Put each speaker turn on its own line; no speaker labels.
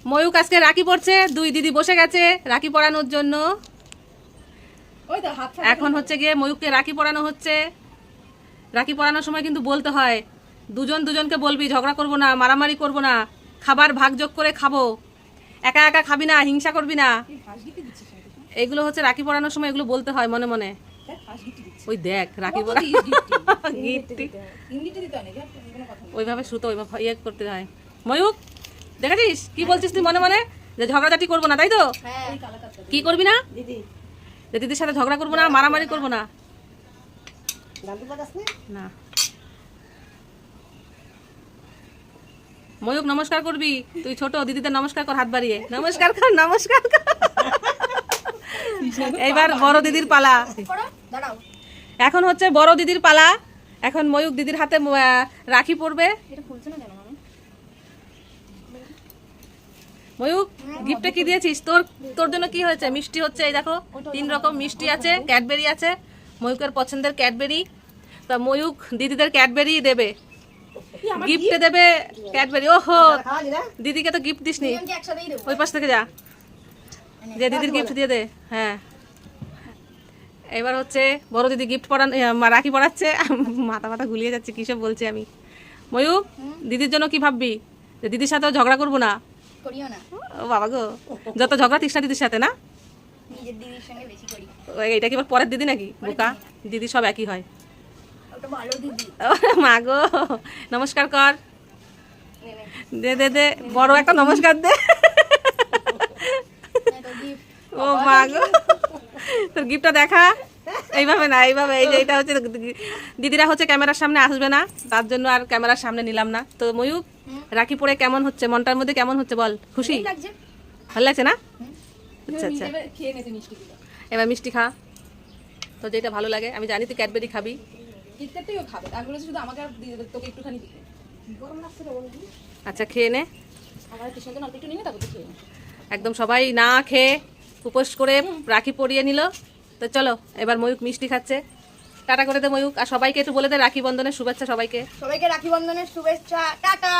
ময়ূক আজকে রাখি পড়ছে, দুই দিদি বসে গেছে রাখি পরানোর জন্য। এখন হচ্ছে গিয়ে ময়ূককে রাখি পরানো হচ্ছে। রাখি পরানোর সময় কিন্তু বলতে হয় দুজন দুজনকে বলবি, ঝগড়া করবো না, মারামারি করবো না, খাবার ভাগযোগ করে খাবো, একা একা খাবি না, হিংসা করবি না। এগুলো হচ্ছে রাখি পরানোর সময় এগুলো বলতে হয় মনে মনে। ওই দেখ রাখি পরা ওইভাবে সুতো ওইভাবে ইয়ে করতে হয়। ময়ূক দেখেছিস কি বলছিস তুই মনে মনে, যে ঝগড়াঝাটি করবো না, তাই তো? কি করবি না? যে দিদির সাথে ঝগড়া করবো না, মারামারি করবো না। না ময়ূক নমস্কার করবি, তুই ছোট, দিদিদের নমস্কার কর হাত বাড়িয়ে, নমস্কার কর, নমস্কার কর। এইবার বড় দিদির পালা। এখন হচ্ছে বড় দিদির পালা। এখন ময়ূক দিদির হাতে রাখি পরবে। ময়ূক গিফটে কি দিয়েছিস? তোর জন্য কি হয়েছে? মিষ্টি হচ্ছে, এই দেখো 3 রকম মিষ্টি আছে, ক্যাডবেরি আছে, ময়ূকের পছন্দের ক্যাডবেরি। তা ময়ূক দিদিদের ক্যাডবেরি দেবে, গিফটে দেবে ক্যাডবেরি। ওহো দিদিকে তো গিফট দিসনি, ওই পাশ থেকে যা, যে দিদির গিফট দিয়ে দে। হ্যাঁ এবার হচ্ছে বড় দিদি গিফট রাখি পড়াচ্ছে। মাথা মাথা গুলিয়ে যাচ্ছে, কিসব বলছি আমি। ময়ূক দিদির জন্য কি ভাববি? যে দিদির সাথেও ঝগড়া করবো না? ও বাবা গো, যত ঝগড়া তৃষ্ণা দিদির সাথে না? এটা কি পরের দিদি নাকি? বোকা, দিদি সব একই হয়। মা গো নমস্কার কর, দে দে দে, বড় একটা নমস্কার দে। ও মা গো, তোর গিফটটা দেখা। এইভাবে না, এইভাবে, এই যে এটা হচ্ছে দিদিরা হচ্ছে ক্যামেরার সামনে আসবে না, তার জন্য আর ক্যামেরার সামনে নিলাম না। তো ময়ূক রাখি পরে কেমন হচ্ছে, মনটার মধ্যে কেমন হচ্ছে বল? খুশি? ভালো লাগছে না? আচ্ছা আচ্ছা, এবার মিষ্টি খা, তো যেটা ভালো লাগে। আমি জানি তুই ক্যাডবেরি খাবি। আচ্ছা খেয়ে নে। একদম সবাই না খেয়ে উপোস করে রাখি পরিয়ে নিল। তো চলো এবার ময়ূক মিষ্টি খাচ্ছে। টাটা করে দে ময়ূক, আর সবাইকে একটু বলে দে রাখি বন্ধনের শুভেচ্ছা। সবাইকে
রাখি বন্ধনের শুভেচ্ছা, টাটা।